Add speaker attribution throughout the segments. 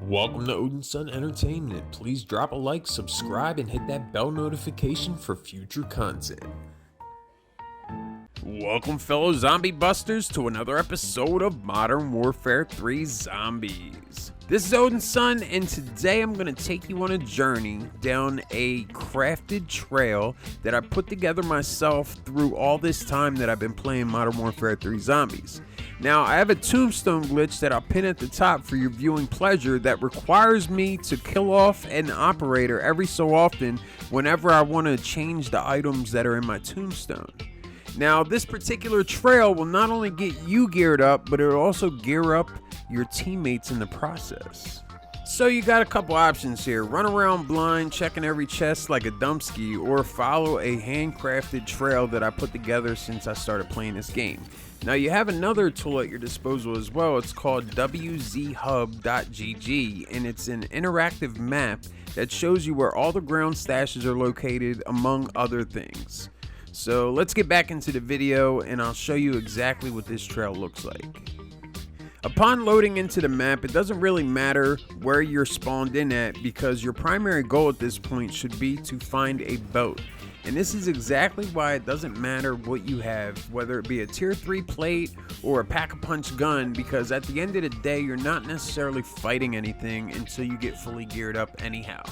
Speaker 1: Welcome to Odin Sun Entertainment. Please drop a like, subscribe, and hit that bell notification for future content. Welcome, fellow zombie busters, to another episode of Modern Warfare 3 Zombies. This is Odin Sun, and today I'm going to take you on a journey down a crafted trail that I put together myself through all this time that I've been playing Modern Warfare 3 Zombies. Now, I have a tombstone glitch that I'll pin at the top for your viewing pleasure that requires me to kill off an operator every so often whenever I want to change the items that are in my tombstone. Now, this particular trail will not only get you geared up, but it'll also gear up your teammates in the process. So you got a couple options here. Run around blind, checking every chest like a dumpski, or follow a handcrafted trail that I put together since I started playing this game. Now, you have another tool at your disposal as well. It's called wzhub.gg, and it's an interactive map that shows you where all the ground stashes are located, among other things. So let's get back into the video, and I'll show you exactly what this trail looks like. Upon loading into the map, it doesn't really matter where you're spawned in at, because your primary goal at this point should be to find a boat. And this is exactly why it doesn't matter what you have, whether it be a tier 3 plate or a pack-a-punch gun, because at the end of the day, you're not necessarily fighting anything until you get fully geared up anyhow.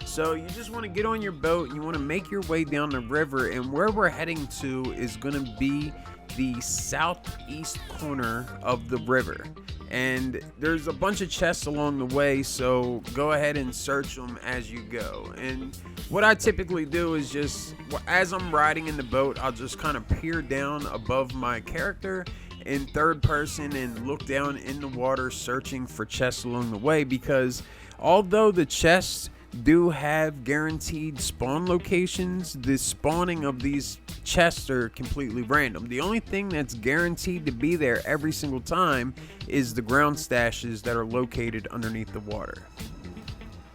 Speaker 1: So you just want to get on your boat, you want to make your way down the river, and where we're heading to is going to be the southeast corner of the river. And there's a bunch of chests along the way, so go ahead and search them as you go. And what I typically do is just, as I'm riding in the boat, I'll just kind of peer down above my character in third person and look down in the water searching for chests along the way, because although the chests do have guaranteed spawn locations, the spawning of these chests are completely random. The only thing that's guaranteed to be there every single time is the ground stashes that are located underneath the water.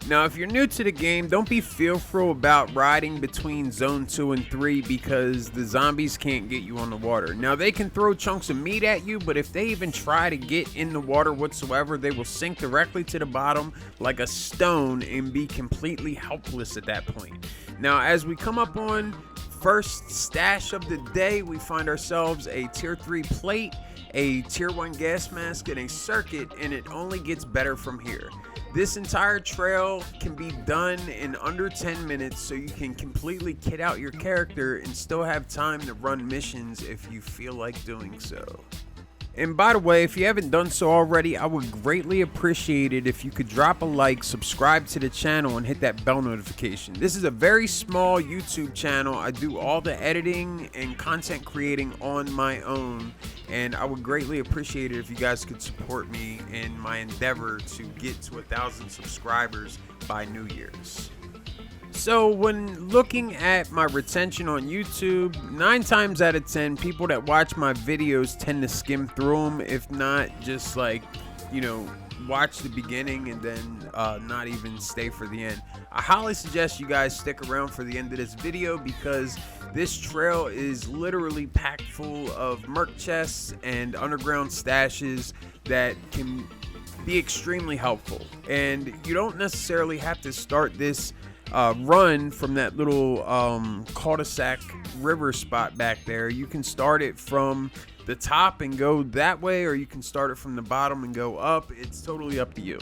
Speaker 1: Now, if you're new to the game, don't be fearful about riding between zone 2 and 3 because the zombies can't get you on the water. Now, they can throw chunks of meat at you, but if they even try to get in the water whatsoever, they will sink directly to the bottom like a stone and be completely helpless at that point. Now, as we come up on first stash of the day, we find ourselves a tier 3 plate, a tier 1 gas mask, and a circuit, and it only gets better from here. This entire trail can be done in under 10 minutes, so you can completely kit out your character and still have time to run missions if you feel like doing so. And by the way, if you haven't done so already, I would greatly appreciate it if you could drop a like, subscribe to the channel, and hit that bell notification. This is a very small YouTube channel. I do all the editing and content creating on my own, and I would greatly appreciate it if you guys could support me in my endeavor to get to 1,000 subscribers by New Year's. So when looking at my retention on YouTube, 9 times out of 10, people that watch my videos tend to skim through them, if not just like, watch the beginning and then not even stay for the end. I highly suggest you guys stick around for the end of this video, because this trail is literally packed full of merc chests and underground stashes that can be extremely helpful. And you don't necessarily have to start this run from that little cul-de-sac river spot back there. You can start it from the top and go that way, or you can start it from the bottom and go up. It's totally up to you.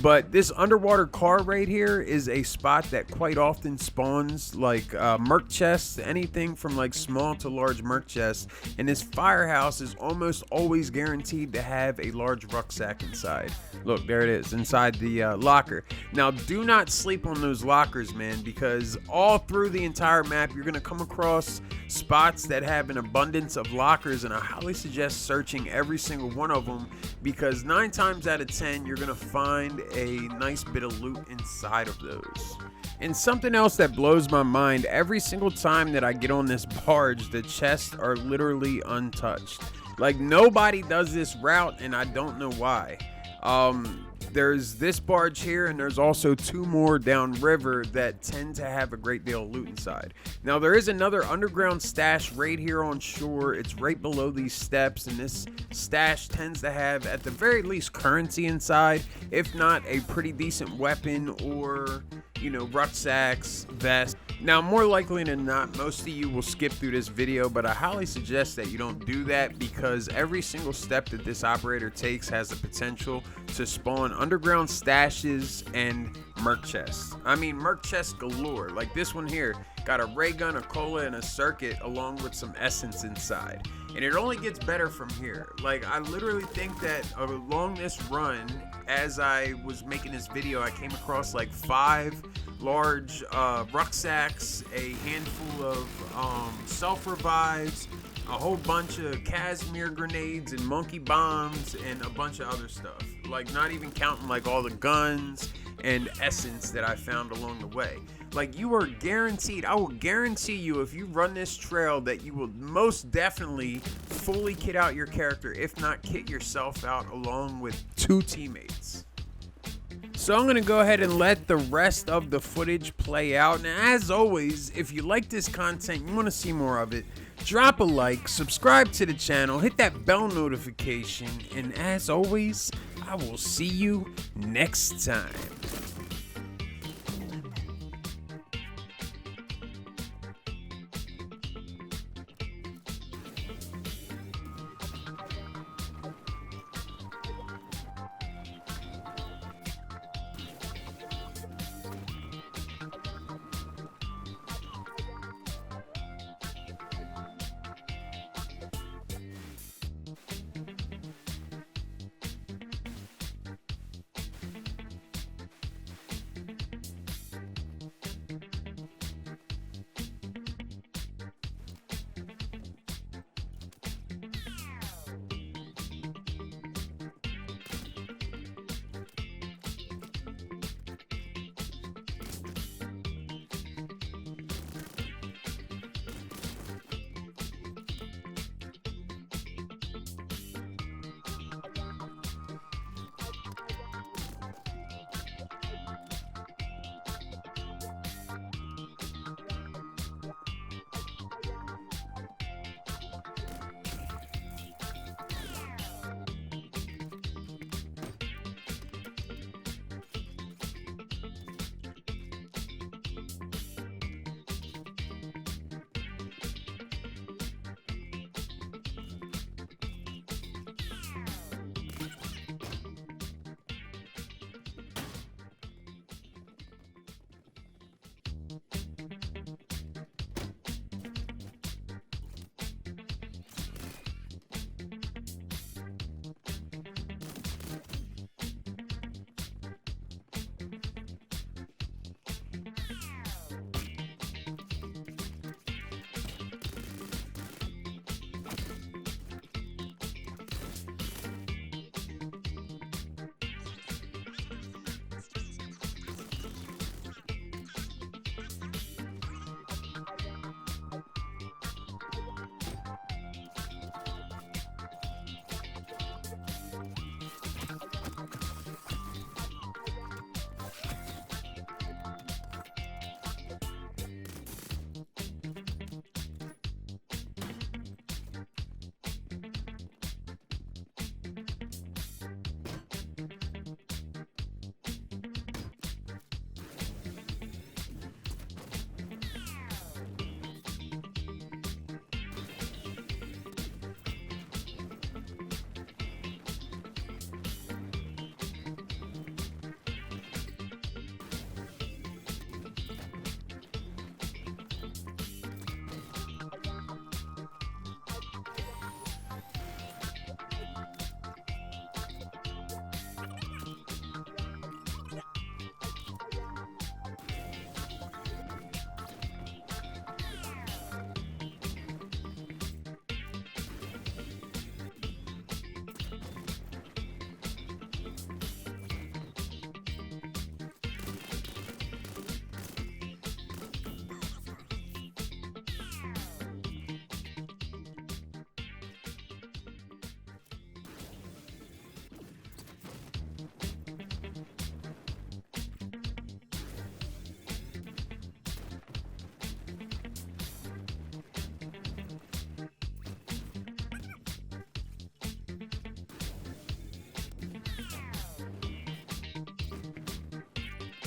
Speaker 1: But this underwater car right here is a spot that quite often spawns like merc chests, anything from like small to large merc chests. And this firehouse is almost always guaranteed to have a large rucksack inside. Look, there it is inside the locker. Now, do not sleep on those lockers, man, because all through the entire map, you're going to come across spots that have an abundance of lockers, and I highly suggest searching every single one of them, because 9 times out of 10, you're going to find a nice bit of loot inside of those. And something else that blows my mind, every single time that I get on this barge, the chests are literally untouched. Like, nobody does this route, and I don't know why. There's this barge here, and there's also 2 more downriver that tend to have a great deal of loot inside. Now, there is another underground stash right here on shore. It's right below these steps, and this stash tends to have, at the very least, currency inside, if not a pretty decent weapon or, you know, rucksacks, vests. Now, more likely than not, most of you will skip through this video, but I highly suggest that you don't do that, because every single step that this operator takes has the potential to spawn underground stashes and merc chests. I mean, merc chests galore. Like this one here, got a ray gun, a cola, and a circuit along with some essence inside. And it only gets better from here. Like, I literally think that along this run, as I was making this video, I came across like 5 large rucksacks, a handful of self revives, a whole bunch of Casimir grenades and monkey bombs, and a bunch of other stuff. Like, not even counting like all the guns and essence that I found along the way. Like, you are guaranteed, I will guarantee you, if you run this trail, that you will most definitely fully kit out your character, if not kit yourself out along with 2 teammates. So I'm going to go ahead and let the rest of the footage play out. And as always, if you like this content, you want to see more of it, drop a like, subscribe to the channel, hit that bell notification, and as always, I will see you next time.